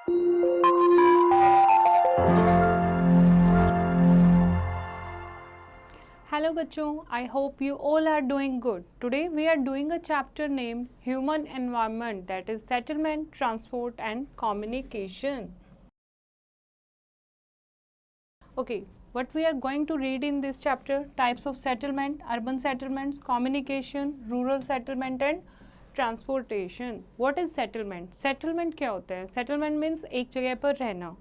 Hello bachcho, I hope you all are doing good. Today we are doing a chapter named Human Environment, that is Settlement, Transport and Communication. Okay, what we are going to read in this chapter: types of settlement, urban settlements, communication, rural settlement and transportation. What is settlement? Settlement क्या होता है? Settlement means एक जगह पर रहना.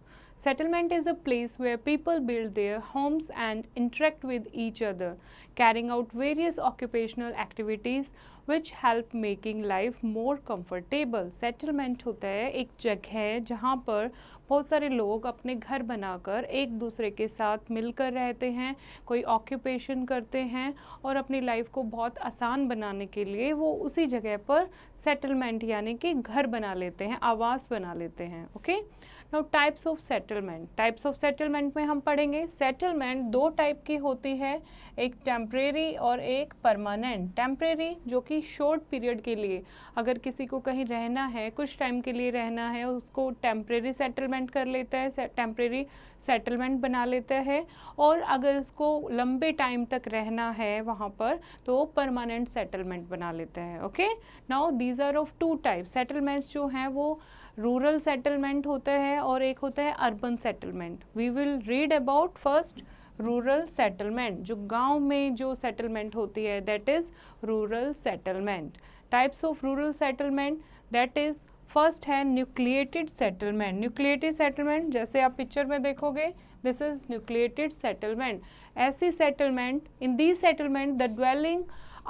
Settlement is a place where people build their homes and interact with each other, carrying out various occupational activities which help making life more comfortable. Settlement होता है एक जगह जहाँ पर बहुत सारे लोग अपने घर बनाकर एक दूसरे के साथ मिलकर रहते हैं, कोई ऑक्यूपेशन करते हैं और अपनी लाइफ को बहुत आसान बनाने के लिए वो उसी जगह पर सेटलमेंट यानी कि घर बना लेते हैं, आवास बना लेते हैं. Okay, now types of settlement. Types of settlement में हम पढ़ेंगे सेटलमेंट दो टाइप की होती है, एक टेम्परेरी और एक परमानेंट. टेम्परेरी जो कि शॉर्ट पीरियड के लिए, अगर किसी को कहीं रहना है, कुछ टाइम के लिए रहना है, उसको टेम्परेरी सेटलमेंट कर लेता है, टेम्परेरी सेटलमेंट बना लेता है. और अगर उसको लंबे टाइम तक रहना है वहाँ पर तो वो परमानेंट सेटलमेंट बना लेता है. Okay, now these are of two type. Settlements जो हैं वो रूरल सेटलमेंट होता है और एक होता है urban settlement. We will read about first rural settlement. जो गांव में जो सेटलमेंट होती है that is rural settlement. Types of rural settlement that is first है न्यूक्लिएटेड सेटलमेंट. न्यूक्लिएटेड सेटलमेंट जैसे आप पिक्चर में देखोगे, दिस इज न्यूक्लिएटेड सेटलमेंट. ऐसी settlement, in these settlement the dwelling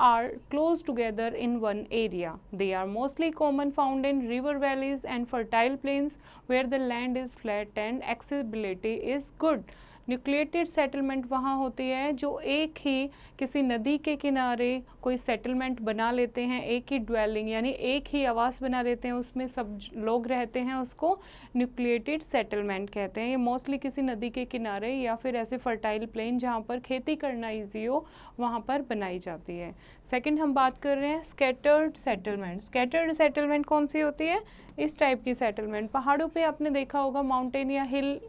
are close together in one area. They are mostly common found in river valleys and fertile plains where the land is flat and accessibility is good. Nucleated settlement वहाँ होती है जो एक ही किसी नदी के किनारे कोई सेटलमेंट बना लेते हैं, एक ही ड्वेलिंग यानी एक ही आवास बना लेते हैं, उसमें सब लोग रहते हैं, उसको न्यूक्लिएटेड सेटलमेंट कहते हैं. ये मोस्टली किसी नदी के किनारे या फिर ऐसे फर्टाइल प्लेन जहाँ पर खेती करना ईजी हो वहाँ पर बनाई जाती है. सेकंड हम बात कर रहे हैं स्कैटर्ड सेटलमेंट. स्कैटर्ड सेटलमेंट कौन सी होती है? इस टाइप की सेटलमेंट. पहाड़ों पे आपने देखा होगा, माउंटेन या हिल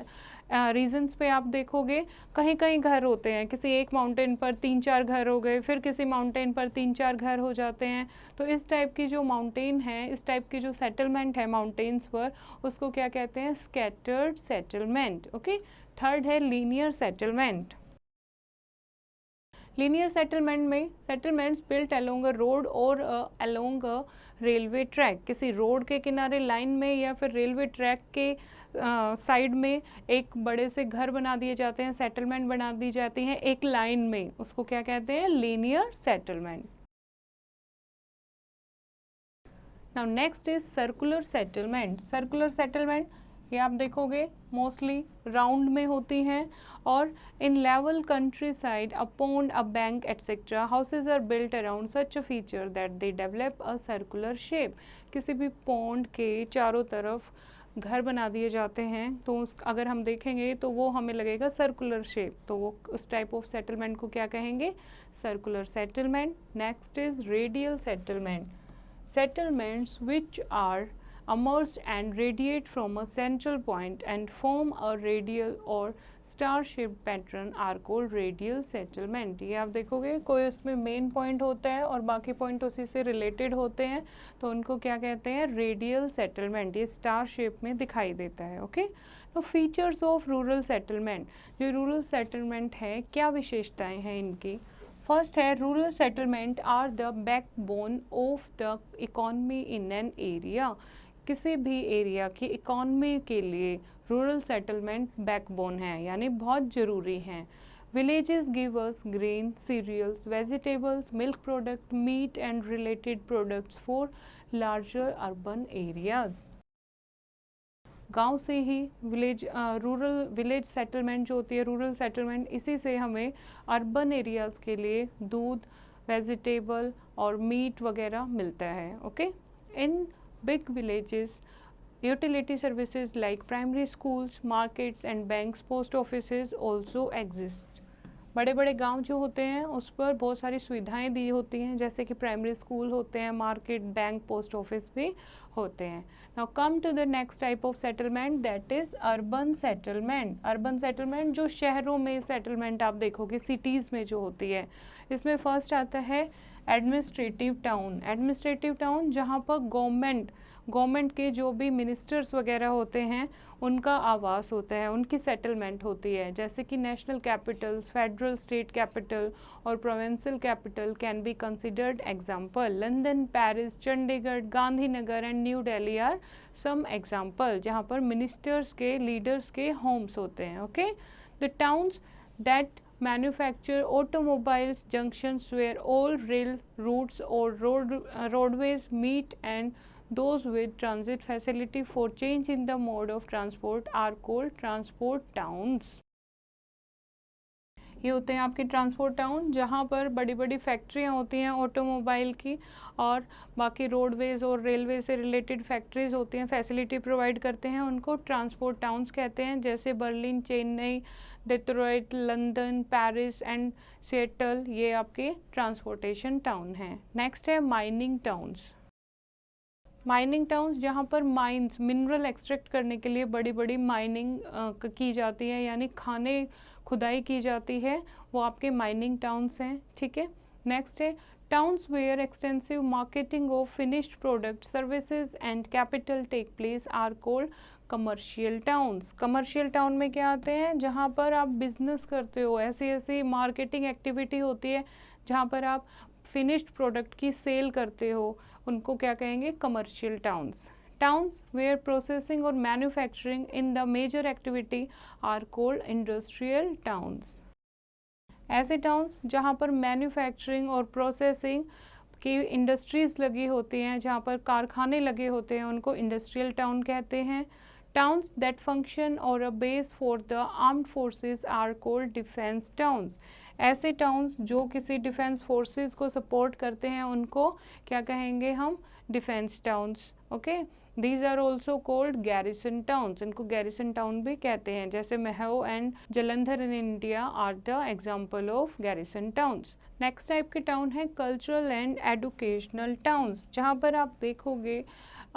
रीजन्स पे आप देखोगे कहीं कहीं घर होते हैं, किसी एक माउंटेन पर 3-4 घर हो गए, फिर किसी माउंटेन पर 3-4 घर हो जाते हैं. तो इस टाइप की जो माउंटेन है, इस टाइप की जो सेटलमेंट है माउंटेन्स पर, उसको क्या कहते हैं? Scattered settlement. ओके, थर्ड है लीनियर सेटलमेंट. लीनियर सेटलमेंट में settlements built along a road और अलोंग अ रेलवे ट्रैक. किसी रोड के किनारे लाइन में या फिर रेलवे ट्रैक के साइड में एक बड़े से घर बना दिए जाते हैं, सेटलमेंट बना दी जाती है एक लाइन में, उसको क्या कहते हैं? Linear settlement. Now next is circular settlement. Circular settlement ये आप देखोगे मोस्टली राउंड में होती हैं और in level countryside a pond, a bank etcetera houses are built around such a feature that they develop a circular shape. किसी भी pond के चारों तरफ घर बना दिए जाते हैं तो अगर हम देखेंगे तो वो हमें लगेगा सर्कुलर शेप, तो वो उस टाइप ऑफ सेटलमेंट को क्या कहेंगे? Circular settlement. Next is radial settlement. Settlements which are emerged and radiate from a central point and form a radial or star-shaped pattern are called radial settlement. ये आप देखोगे कोई उसमें मेन पॉइंट होता है और बाकी पॉइंट उसी से रिलेटेड होते हैं तो उनको क्या कहते हैं? Radial settlement. ये स्टार शेप में दिखाई देता है. ओके, तो फीचर्स ऑफ रूरल सेटलमेंट. जो रूरल सेटलमेंट है क्या विशेषताएं हैं इनकी? फर्स्ट है rural settlement are the backbone of the economy in an area. किसी भी एरिया की इकोनॉमी के लिए रूरल सेटलमेंट बैकबोन है यानी बहुत ज़रूरी हैं. Villages give us grain, cereals, vegetables, milk product, meat and related products for larger urban areas. गांव से ही रूरल विलेज सेटलमेंट जो होती है, रूरल सेटलमेंट, इसी से हमें अर्बन एरियाज़ के लिए दूध, वेजिटेबल और मीट वगैरह मिलता है. Okay, in big villages utility services like primary schools, markets and banks, post offices also exist. बड़े बड़े गांव जो होते हैं उस पर बहुत सारी सुविधाएं दी होती हैं, जैसे कि प्राइमरी स्कूल होते हैं, मार्केट, बैंक, पोस्ट ऑफिस भी होते हैं। Now come to the next type of settlement, that is urban settlement. Urban settlement जो शहरों में सेटलमेंट आप देखोगे सिटीज़ में जो होती है, इसमें फर्स्ट आता है एडमिनिस्ट्रेटिव टाउन। एडमिनिस्ट्रेटिव टाउन जहाँ पर गवर्नमेंट के जो भी मिनिस्टर्स वगैरह होते हैं उनका आवास होता है, उनकी सेटलमेंट होती है, जैसे कि national capitals, federal state capital और provincial capital can be considered example. London, Paris, Chandigarh, Gandhinagar and New Delhi are some example जहाँ पर मिनिस्टर्स के, लीडर्स के होम्स होते हैं। Okay, the towns that manufacture automobiles, junctions where all rail routes or roadways meet, and those with transit facility for change in the mode of transport are called transport towns. ये होते हैं आपके transport town, जहाँ पर बड़ी बड़ी फैक्ट्रियाँ होती हैं ऑटोमोबाइल की, और बाकी रोडवेज और रेलवे से रिलेटेड फैक्ट्रीज होती हैं, फैसिलिटी प्रोवाइड करते हैं, उनको ट्रांसपोर्ट टाउन्स कहते हैं, जैसे Berlin, Chennai, Detroit, London, Paris and Seattle, ये आपके ट्रांसपोर्टेशन टाउन हैं। नेक्स्ट है माइनिंग टाउन्स। माइनिंग टाउन्स जहाँ पर माइंस, मिनरल एक्सट्रैक्ट करने के लिए बड़ी बड़ी माइनिंग की जाती है, यानी खाने खुदाई की जाती है, वो आपके माइनिंग टाउन्स हैं। ठीक है, नेक्स्ट है towns where extensive marketing of finished product, services and capital take place are called commercial towns. Commercial town में क्या आते हैं, जहाँ पर आप बिजनेस करते हो, ऐसी ऐसी मार्केटिंग एक्टिविटी होती है जहाँ पर आप फिनिश्ड प्रोडक्ट की सेल करते हो, उनको क्या कहेंगे, commercial towns. Towns where processing or manufacturing in the major activity are called industrial towns. ऐसे टाउन्स जहाँ पर मैन्युफैक्चरिंग और प्रोसेसिंग की इंडस्ट्रीज लगी होती हैं, जहाँ पर कारखाने लगे होते हैं, उनको इंडस्ट्रियल टाउन कहते हैं। Towns that function or a base for the armed forces are called defense towns. ऐसे टाउन्स जो किसी डिफेंस फोर्सेस को सपोर्ट करते हैं उनको क्या कहेंगे हम, defence towns. Okay, these are also called garrison towns, इनको गैरिसन टाउन भी कहते हैं, जैसे Mhow and Jalandhar in India are the example of garrison towns. Next type के टाउन है कल्चरल एंड एडुकेशनल टाउन्स, जहाँ पर आप देखोगे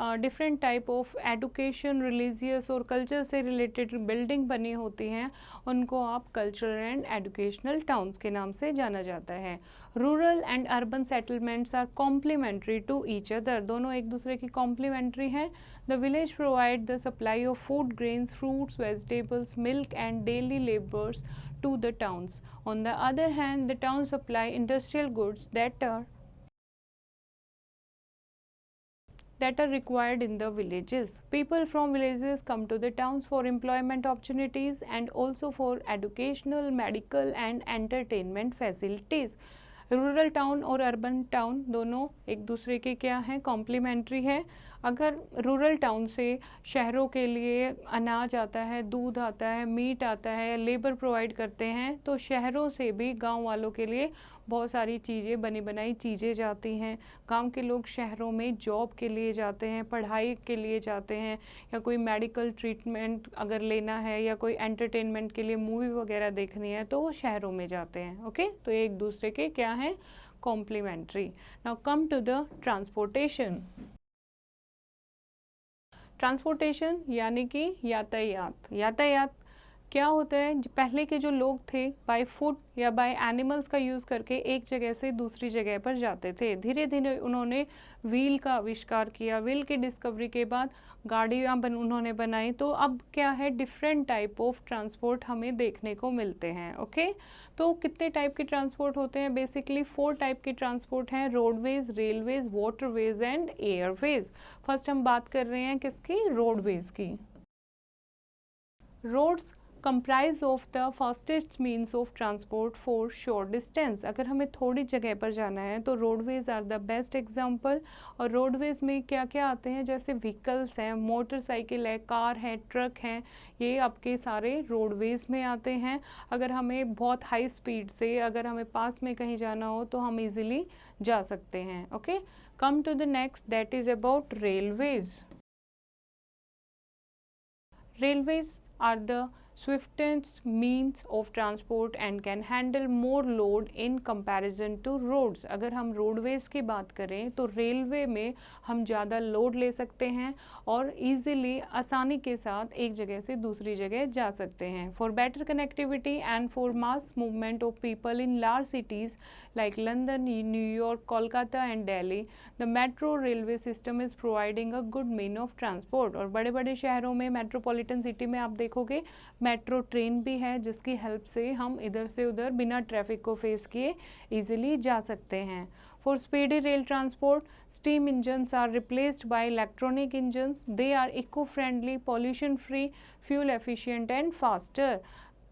different type of education, religious और कल्चर से रिलेटेड बिल्डिंग बनी होती हैं, उनको आप कल्चरल एंड एडुकेशनल टाउन्स के नाम से जाना जाता है। Rural and urban settlements are complementary to each other, दोनों एक दूसरे की कॉम्प्लीमेंट्री हैं। The village provide the supply of food, grains, fruits, vegetables, milk and daily labours to the towns. On the other hand, the towns supply industrial goods that are required in the villages. People from villages come to the towns for employment opportunities and also for educational, medical and entertainment facilities. Rural town और urban town दोनों एक दूसरे के क्या हैं, complementary है। अगर rural town से शहरों के लिए अनाज आता है, दूध आता है, मीट आता है, लेबर प्रोवाइड करते हैं, तो शहरों से भी गांव वालों के लिए बहुत सारी चीज़ें, बनी बनाई चीज़ें जाती हैं। गांव के लोग शहरों में जॉब के लिए जाते हैं, पढ़ाई के लिए जाते हैं, या कोई मेडिकल ट्रीटमेंट अगर लेना है या कोई एंटरटेनमेंट के लिए मूवी वगैरह देखनी है तो वो शहरों में जाते हैं। ओके, तो एक दूसरे के क्या हैं, complementary. Now come to the transportation. Transportation यानी कि यातायात। यातायात क्या होता है, पहले के जो लोग थे बाय फुट या बाय एनिमल्स का यूज़ करके एक जगह से दूसरी जगह पर जाते थे। धीरे धीरे उन्होंने व्हील का आविष्कार किया, व्हील की डिस्कवरी के बाद गाड़ियाँ उन्होंने बनाई, तो अब क्या है, डिफरेंट टाइप ऑफ ट्रांसपोर्ट हमें देखने को मिलते हैं। ओके, तो कितने टाइप के ट्रांसपोर्ट होते हैं, बेसिकली 4 टाइप के ट्रांसपोर्ट हैं, roadways, railways, waterways and airways. First हम बात कर रहे हैं किसकी, रोडवेज की। Roads comprise of the fastest means of transport for short distance. अगर हमें थोड़ी जगह पर जाना है तो roadways are the best example. और रोडवेज में क्या क्या आते हैं, जैसे व्हीकल्स हैं, मोटरसाइकिल है, कार है, ट्रक हैं, ये आपके सारे रोडवेज में आते हैं। अगर हमें बहुत हाई स्पीड से, अगर हमें पास में कहीं जाना हो तो हम इजीली जा सकते हैं। Okay, come to the next, that is about railways. Railways are the swiftest means of transport and can handle more load in comparison to roads. अगर हम रोडवेज की बात करें तो रेलवे में हम ज़्यादा लोड ले सकते हैं और ईजिली आसानी के साथ एक जगह से दूसरी जगह जा सकते हैं. For better connectivity and for mass movement of people in large cities like London, New York, Kolkata and Delhi, the metro railway system is providing a good mean of transport. और बड़े बड़े शहरों में मेट्रोपॉलिटन सिटी में आप देखोगे metro train भी है जिसकी हेल्प से हम इधर से उधर बिना ट्रैफिक को फेस किए इजीली जा सकते हैं. For speedy rail transport, steam engines are replaced by electronic engines. They are eco-friendly, pollution-free, fuel efficient and faster.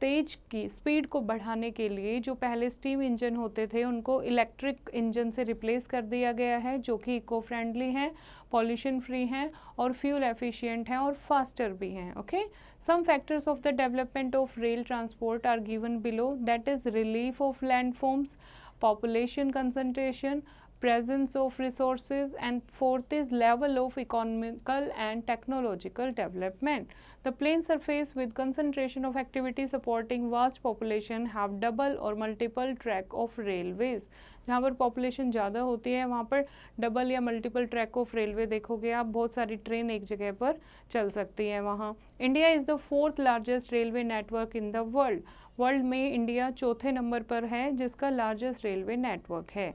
तेज की स्पीड को बढ़ाने के लिए जो पहले स्टीम इंजन होते थे उनको इलेक्ट्रिक इंजन से रिप्लेस कर दिया गया है जो कि इको फ्रेंडली हैं, पॉल्यूशन फ्री हैं और फ्यूल एफिशिएंट हैं और फास्टर भी हैं. Okay, some factors of the development of rail transport are given below, that is relief of landforms, population concentration, presence of resources, and fourth is level of economical and technological development. The plain surface with concentration of activity supporting vast population have double or multiple track of railways. जहाँ पर population ज़्यादा होती है वहाँ पर double या multiple track of railway देखोगे आप, बहुत सारी ट्रेन एक जगह पर चल सकती है वहाँ. India is the 4th largest railway network in the world. World में इंडिया चौथे नंबर पर है जिसका लार्जेस्ट रेलवे नेटवर्क है.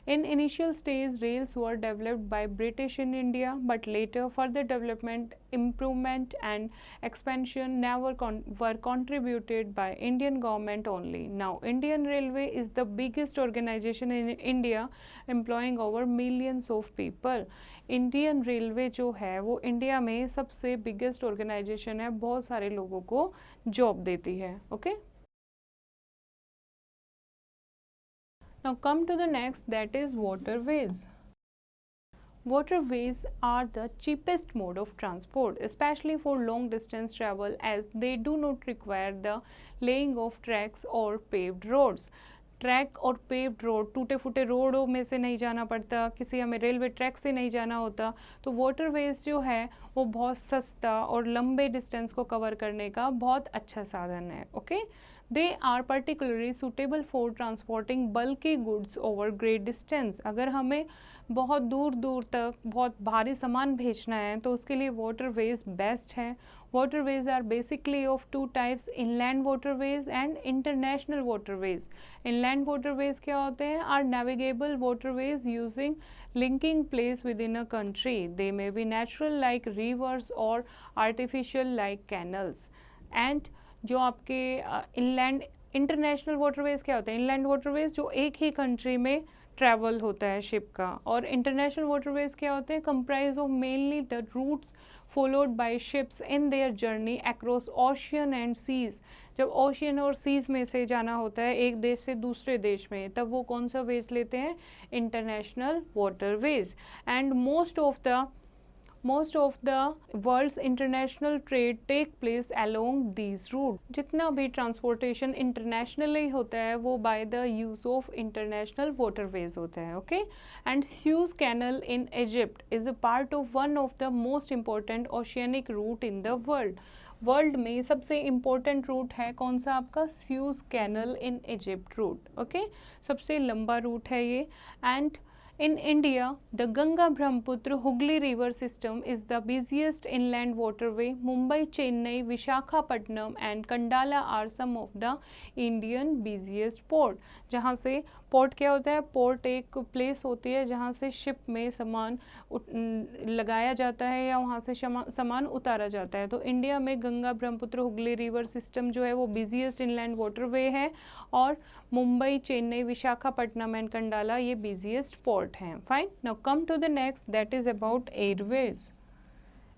In initial stage, rails were developed by British in India, but later further development, improvement and expansion were contributed by Indian government only. Now, Indian Railway is the biggest organization in India, employing over millions of people. Indian Railway जो है वो India में सबसे biggest organization है, बहुत सारे लोगों को जॉब देती है. Okay? Now come to the next, that is waterways. Waterways are the cheapest mode of transport, especially for long distance travel, as they do not require the laying of tracks or paved roads. Track और paved road, टूटे फूटे रोडों में से नहीं जाना पड़ता, किसी हमें रेलवे ट्रैक से नहीं जाना होता. तो वाटरवेज जो है वो बहुत सस्ता और लंबे डिस्टेंस को कवर करने का बहुत अच्छा साधन है. Okay, they are particularly suitable for transporting bulky goods over great distance. अगर हमें बहुत दूर दूर तक बहुत भारी सामान भेजना है तो उसके लिए वाटरवेज बेस्ट है. Waterways are basically of two types, inland waterways and international waterways. Inland waterways क्या होते हैं? Are navigable waterways using linking place within a country. They may be natural like rivers or artificial like canals. And जो आपके inland international waterways क्या होते हैं? Inland waterways जो एक ही country में ट्रैवल होता है शिप का. और इंटरनेशनल वाटरवेज क्या होते हैं? Comprise of mainly the routes followed by ships in their journey across ocean and seas. जब ओशियन और सीज में से जाना होता है एक देश से दूसरे देश में, तब वो कौन सा वेज लेते हैं? International waterways. And most of the world's international trade take place along these routes. जितना भी transportation internationally होता है वो by the use of international waterways होता है. Okay, and Suez Canal in Egypt is a part of one of the most important oceanic route in the world. World में सबसे important root है कौन सा आपका? Suez Canal in Egypt route. Okay, सबसे लंबा रूट है ये. And in India, the Ganga-Brahmaputra-Hooghly river system is the busiest inland waterway. Mumbai, Chennai, Visakhapatnam and Kandala are some of the Indian busiest port. जहाँ से port क्या होता है? Port एक प्लेस होती है जहाँ से शिप में सामान लगाया जाता है या वहाँ से सामान उतारा जाता है. तो इंडिया में गंगा ब्रह्मपुत्र हुगली रिवर सिस्टम जो है वो बिजिएस्ट इनलैंड वाटरवे है और मुंबई, चेन्नई, विशाखापट्टनम एंड कंडाला ये बिजिएस्ट पोर्ट हैं. Fine. Now come to the next, that is about airways.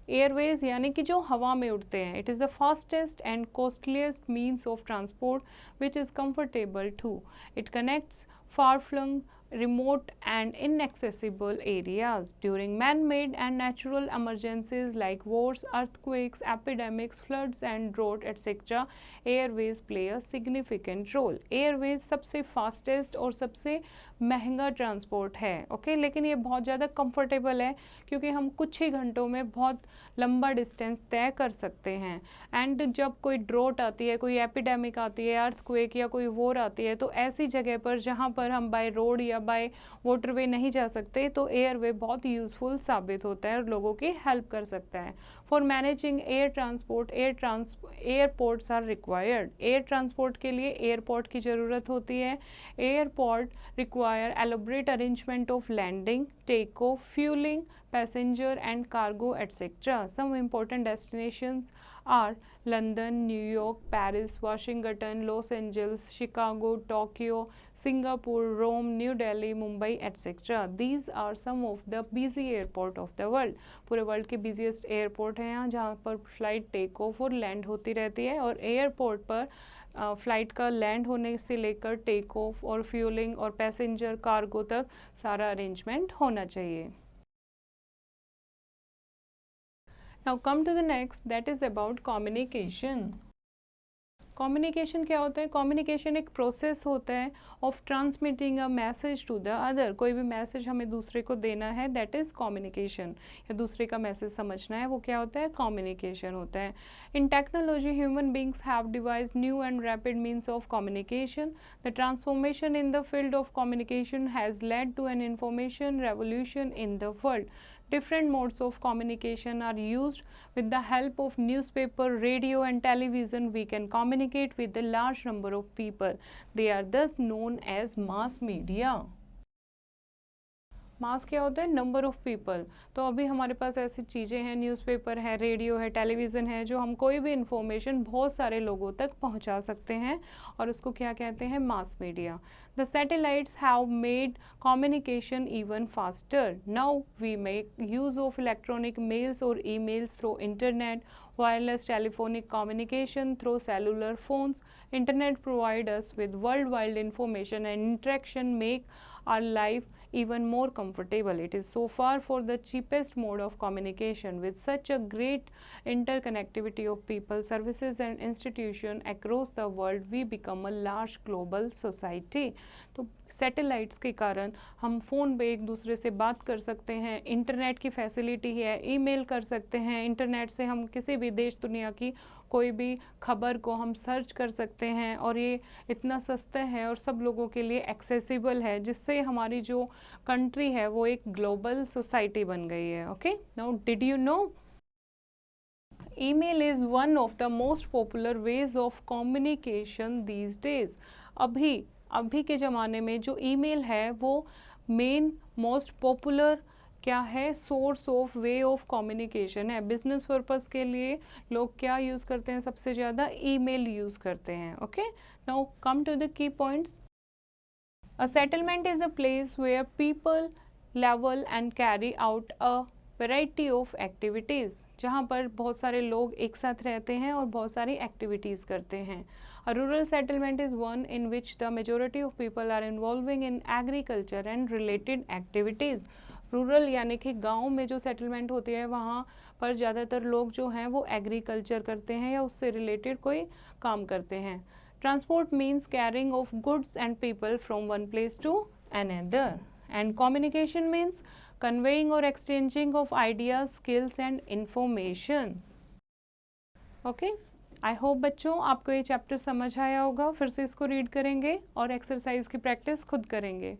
Airways यानी कि जो हवा में उड़ते हैं. It is the fastest and costliest means of transport which is comfortable too. It connects far-flung remote and inaccessible areas. During man-made and natural emergencies like wars, earthquakes, epidemics, floods and drought etc., airways play a significant role. Airways सबसे fastest और सबसे महंगा transport है, okay लेकिन ये बहुत ज़्यादा comfortable है क्योंकि हम कुछ ही घंटों में बहुत लंबा डिस्टेंस तय कर सकते हैं. एंड जब कोई ड्रोट आती है, कोई एपिडेमिक आती है, अर्थक्वेक या कोई वॉर आती है, तो ऐसी जगह पर जहाँ पर हम बाय रोड या बाय वाटरवे नहीं जा सकते तो एयरवे बहुत यूज़फुल साबित होता है और लोगों की हेल्प कर सकता है. For managing air transport airports are required. Air transport के लिए एयरपोर्ट की ज़रूरत होती है. Airport require elaborate arrangement of landing, take off, fueling, passenger and cargo etc. Some important destinations are London, New York, Paris, Washington, Los Angeles, Chicago, Tokyo, Singapore, Rome, New Delhi, Mumbai etc. These are some of the busy airport of the world. पूरे world के busiest airport हैं यहाँ जहाँ पर flight take off और land होती रहती है और एयरपोर्ट पर फ्लाइट का लैंड होने से लेकर टेक ऑफ और फ्यूलिंग और पैसेंजर कार्गो तक सारा अरेंजमेंट होना चाहिए. Now come to the next, that is about communication. Communication क्या होता है? कम्युनिकेशन एक प्रोसेस होता है of transmitting a message to the other. कोई भी मैसेज हमें दूसरे को देना है, दैट इज़ कम्युनिकेशन. या दूसरे का मैसेज समझना है, वो क्या होता है? कम्युनिकेशन होता है. In technology human beings have devised new and rapid means of communication. The transformation in the field of communication has led to an information revolution in the world. Different modes of communication are used. With the help of newspaper, radio and television, we can communicate with a large number of people. They are thus known as mass media. मास क्या होता है? Number of people. तो अभी हमारे पास ऐसी चीज़ें हैं, newspaper है, रेडियो है, टेलीविज़न है, जो हम कोई भी इंफॉर्मेशन बहुत सारे लोगों तक पहुंचा सकते हैं और उसको क्या कहते हैं? Mass media. The satellites have made communication even faster. Now we make use of electronic mails और emails through internet, wireless telephonic communication through cellular phones. Internet provide us with worldwide information and interaction make our life even more comfortable. It is so far for the cheapest mode of communication. With such a great interconnectivity of people, services and institutions across the world, we become a large global society. तो satellites के कारण हम phone पे एक दूसरे से बात कर सकते हैं, इंटरनेट की फैसिलिटी है, ईमेल कर सकते हैं, इंटरनेट से हम किसी भी देश दुनिया की कोई भी खबर को हम सर्च कर सकते हैं और ये इतना सस्ता है और सब लोगों के लिए एक्सेसिबल है, जिससे हमारी जो कंट्री है वो एक ग्लोबल सोसाइटी बन गई है. Okay, now did you know email is one of the most popular ways of communication these days. अभी के ज़माने में जो ईमेल है वो मेन मोस्ट पॉपुलर क्या है? Source of way of communication है. बिजनेस पर्पस के लिए लोग क्या यूज़ करते हैं? सबसे ज़्यादा ईमेल यूज़ करते हैं. Okay, now come to the key points. A settlement is a place where people level and carry out a variety of activities. जहाँ पर बहुत सारे लोग एक साथ रहते हैं और बहुत सारी एक्टिविटीज़ करते हैं. A rural settlement is one in which the majority of people are involving in agriculture and related activities. Rural यानी कि गांव में जो सेटलमेंट होती है वहाँ पर ज़्यादातर लोग जो हैं वो एग्रीकल्चर करते हैं या उससे रिलेटेड कोई काम करते हैं. Transport means carrying of goods and people from one place to another. And communication means conveying और exchanging of ideas, skills and information. Okay, I hope बच्चों आपको ये चैप्टर समझ आया होगा. फिर से इसको रीड करेंगे और एक्सरसाइज की प्रैक्टिस खुद करेंगे.